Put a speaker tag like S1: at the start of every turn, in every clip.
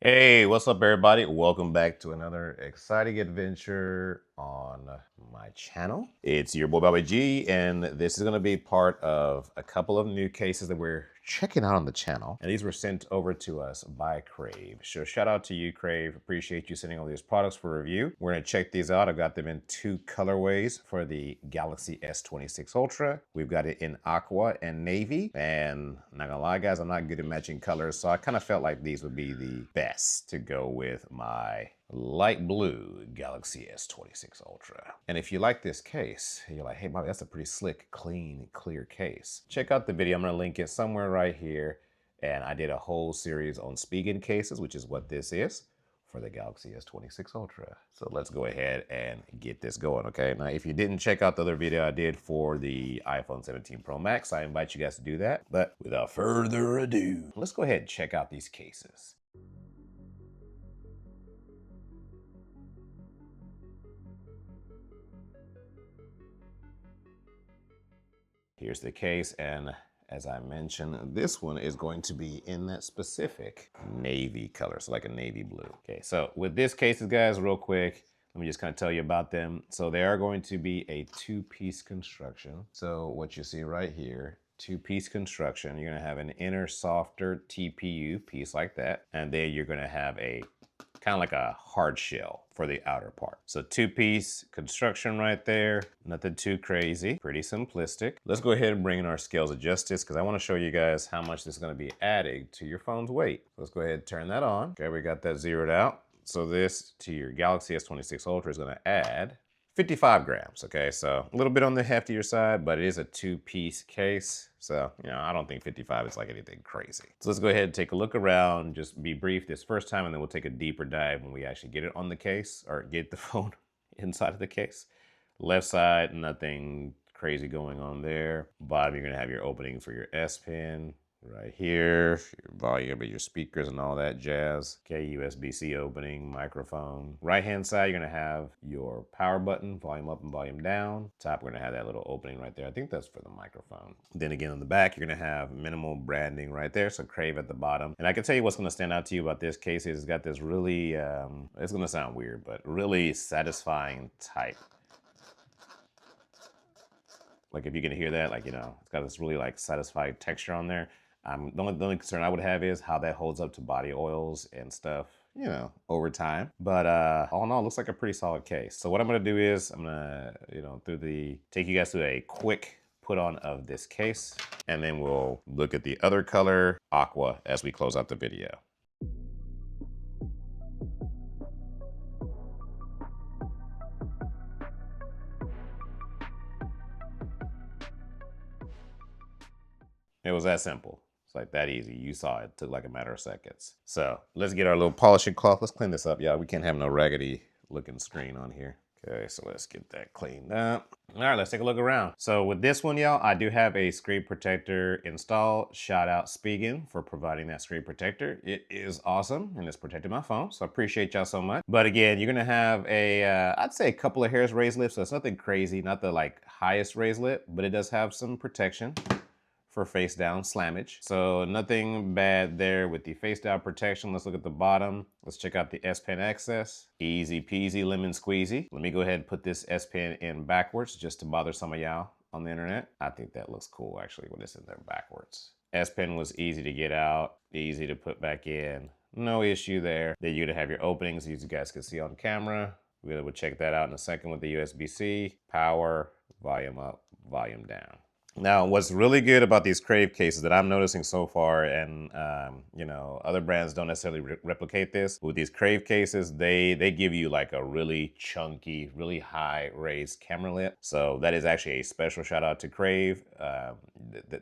S1: Hey, what's up, everybody? Welcome back to another exciting adventure on my channel. It's your boy Bobby G, and this is going to be part of a couple of new cases that we're checking out on the channel. And these were sent over to us by Crave. So shout out to you, Crave. Appreciate you sending all these products for review. We're going to check these out. I've got them in two colorways for the Galaxy S26 Ultra. We've got it in Aqua and Navy. And I'm not gonna lie, guys, I'm not good at matching colors, so I kind of felt like these would be the best to go with my light blue Galaxy S26 Ultra. And if you like this case, you're like, hey, Bobby, that's a pretty slick, clean, clear case. Check out the video. I'm gonna link it somewhere right here. And I did a whole series on Spigen cases, which is what this is for the Galaxy S26 Ultra. So let's go ahead and get this going, okay? Now, if you didn't check out the other video I did for the iPhone 17 Pro Max, I invite you guys to do that. But without further ado, let's go ahead and check out these cases. Here's the case, and as I mentioned, this one is going to be in that specific navy color, so like a navy blue. Okay, so with this cases, guys, real quick, let me just kind of tell you about them. So they are going to be a two-piece construction. So what you see right here, two-piece construction, you're gonna have an inner softer TPU piece like that, and then you're gonna have a kind of like a hard shell for the outer part. So two-piece construction right there, nothing too crazy, pretty simplistic. Let's go ahead and bring in our scales of justice because I want to show you guys how much this is going to be adding to your phone's weight. Let's go ahead and turn that on. Okay, we got that zeroed out. So this to your Galaxy S26 Ultra is going to add 55 grams, okay? So a little bit on the heftier side, but it is a two-piece case. So, I don't think 55 is like anything crazy. So let's go ahead and take a look around, just be brief this first time, and then we'll take a deeper dive when we actually get it on the case or get the phone inside of the case. Left side, nothing crazy going on there. Bottom, you're gonna have your opening for your S Pen. Right here, your volume of your speakers and all that jazz. Okay, USB-C opening, microphone. Right-hand side, you're gonna have your power button, volume up and volume down. Top, we're gonna have that little opening right there. I think that's for the microphone. Then again, on the back, you're gonna have minimal branding right there, so Crave at the bottom. And I can tell you what's gonna stand out to you about this case is it's got this really, it's gonna sound weird, but really satisfying type. Like if you can hear that, it's got this really like satisfying texture on there. The only concern I would have is how that holds up to body oils and stuff, over time. But all in all, it looks like a pretty solid case. So what I'm gonna do is I'm gonna, take you guys through a quick put on of this case, and then we'll look at the other color, Aqua, as we close out the video. It was that simple. It's like that easy. You saw it. Took like a matter of seconds. So let's get our little polishing cloth. Let's clean this up, y'all. We can't have no raggedy looking screen on here. Okay, so let's get that cleaned up. All right, let's take a look around. So with this one, y'all, I do have a screen protector installed. Shout out Spigen for providing that screen protector. It is awesome, and it's protecting my phone, so I appreciate y'all so much. But again, you're gonna have I'd say a couple of hairs raised lip, so it's nothing crazy, not the like highest raised lip, but it does have some protection for face down slammage. So nothing bad there with the face down protection. Let's look at the bottom. Let's check out the S Pen access. Easy peasy lemon squeezy. Let me go ahead and put this S Pen in backwards just to bother some of y'all on the internet. I think that looks cool actually when it's in there backwards. S Pen was easy to get out, easy to put back in. No issue there. Then you're gonna have your openings as you guys can see on camera. We'll check that out in a second with the USB-C, power, volume up, volume down. Now, what's really good about these Crave cases that I'm noticing so far, and other brands don't necessarily replicate this, with these Crave cases, they give you like a really chunky, really high raised camera lip. So that is actually a special shout out to Crave.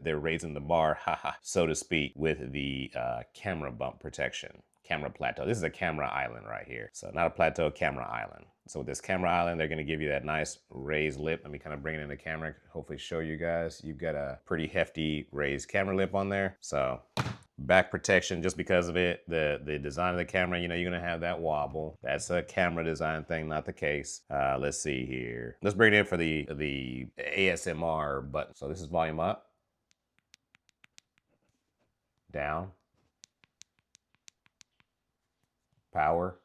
S1: They're raising the bar, so to speak, with the camera bump protection. Camera plateau. This is a camera island right here. So not a plateau, camera island. So with this camera island, they're gonna give you that nice raised lip. Let me kind of bring it in the camera, hopefully show you guys. You've got a pretty hefty raised camera lip on there. So back protection just because of it. The design of the camera, you're gonna have that wobble. That's a camera design thing, not the case. Let's see here. Let's bring it in for the ASMR button. So this is volume up, down, power.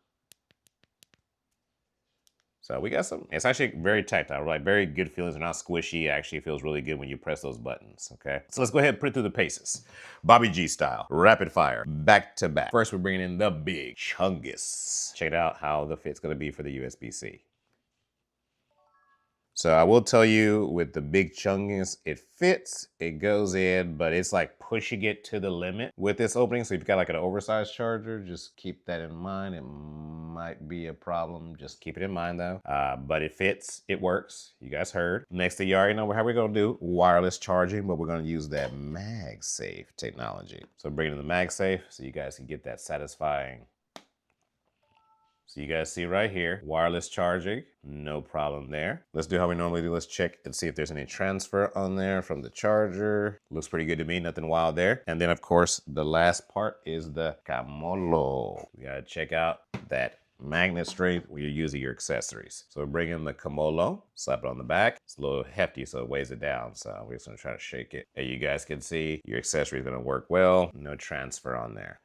S1: So we got some, it's actually very tactile, like very good feelings. They're not squishy. It actually feels really good when you press those buttons, okay? So let's go ahead and put it through the paces. Bobby G style, rapid fire, back to back. First, we're bringing in the big chungus. Check it out how the fit's gonna be for the USB-C. So I will tell you with the big chungus, it fits, it goes in, but it's like pushing it to the limit with this opening. So if you've got like an oversized charger, just keep that in mind. It might be a problem. Just keep it in mind though. But it fits, it works. You guys heard. Next thing you already know how we're gonna do wireless charging, but we're gonna use that MagSafe technology. So bring in the MagSafe so you guys can get that satisfying. So you guys see right here, wireless charging, no problem there. Let's do how we normally do. Let's check and see if there's any transfer on there from the charger. Looks pretty good to me, nothing wild there. And then of course, the last part is the Camolo. We gotta check out that magnet strength when you're using your accessories. So we're bringing the Camolo, slap it on the back. It's a little hefty, so it weighs it down. So we're just gonna try to shake it. And you guys can see your accessory is gonna work well. No transfer on there.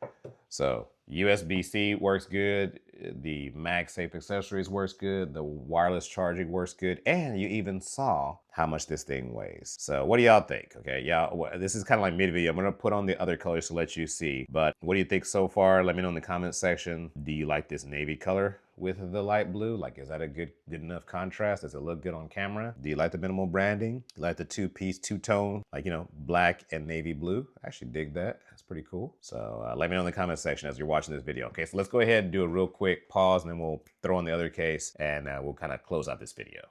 S1: So USB-C works good. The MagSafe accessories works good. The wireless charging works good. And you even saw how much this thing weighs. So what do y'all think? Okay, y'all, this is kind of like mid-video. I'm gonna put on the other colors to let you see. But what do you think so far? Let me know in the comment section. Do you like this navy color with the light blue? Like, is that a good enough contrast? Does it look good on camera? Do you like the minimal branding? You like the two-piece, two-tone, like, you know, black and navy blue? I actually dig that. That's pretty cool. So let me know in the comment section as you're watching this video. Okay, so let's go ahead and do a real quick pause and then we'll throw on the other case and we'll kind of close out this video.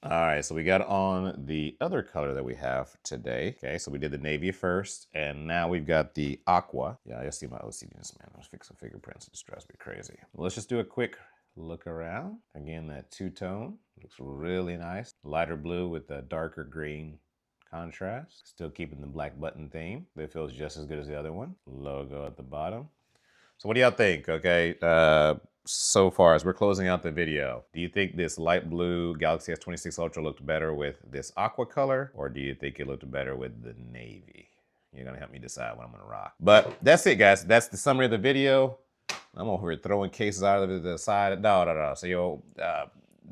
S1: All right, so we got on the other color that we have today. Okay, so we did the navy first, and now we've got the aqua. Yeah, I see my OCDness, man. I'm fixing fingerprints. It just drives me crazy. Well, let's just do a quick look around. Again, that two-tone looks really nice. Lighter blue with the darker green contrast. Still keeping the black button theme. It feels just as good as the other one. Logo at the bottom. So what do y'all think? Okay, so far as we're closing out the video, do you think this light blue Galaxy S26 Ultra looked better with this aqua color, or do you think it looked better with the navy? You're gonna help me decide what I'm gonna rock. But that's it, guys. That's the summary of the video. I'm over here throwing cases out of the side. No. So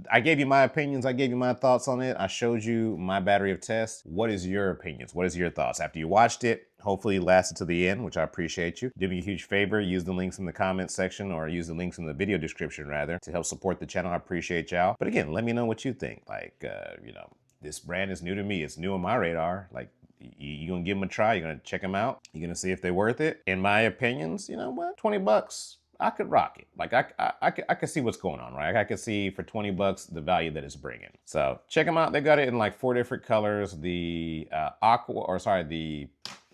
S1: I gave you my opinions. I gave you my thoughts on it. I showed you my battery of tests. What is your opinions? What is your thoughts? After you watched it, hopefully you lasted to the end, which I appreciate you. Do me a huge favor, use the links in the comments section or use the links in the video description rather to help support the channel. I appreciate y'all. But again, let me know what you think. Like, you know, this brand is new to me. It's new on my radar. Like, you're gonna give them a try. You're gonna check them out. You're gonna see if they're worth it. In my opinions, you know what, 20 bucks. I could rock it. Like I could see what's going on, right? I could see for 20 bucks the value that it's bringing. So check them out. They got it in like 4 different colors. The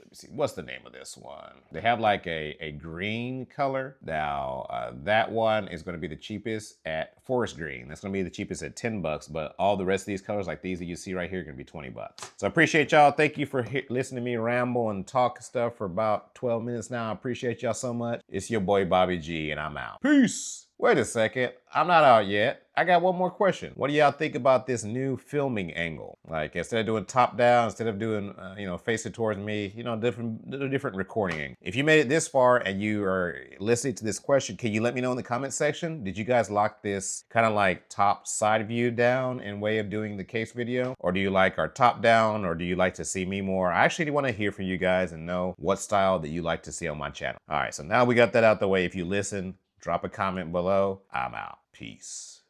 S1: let me see, what's the name of this one? They have like a green color. Now, that one is gonna be the cheapest at forest green. That's gonna be the cheapest at 10 bucks, but all the rest of these colors, like these that you see right here, are gonna be 20 bucks. So I appreciate y'all. Thank you for listening to me ramble and talk stuff for about 12 minutes now. I appreciate y'all so much. It's your boy, Bobby G, and I'm out. Peace. Wait a second, I'm not out yet. I got one more question. What do y'all think about this new filming angle? Like, instead of doing top down, instead of doing, you know, face it towards me, you know, different recording angle. If you made it this far and you are listening to this question, can you let me know in the comment section? Did you guys lock this kind of like top side view down in way of doing the case video? Or do you like our top down, or do you like to see me more? I actually want to hear from you guys and know what style that you like to see on my channel. All right, so now we got that out the way. If you listen, drop a comment below. I'm out. Peace.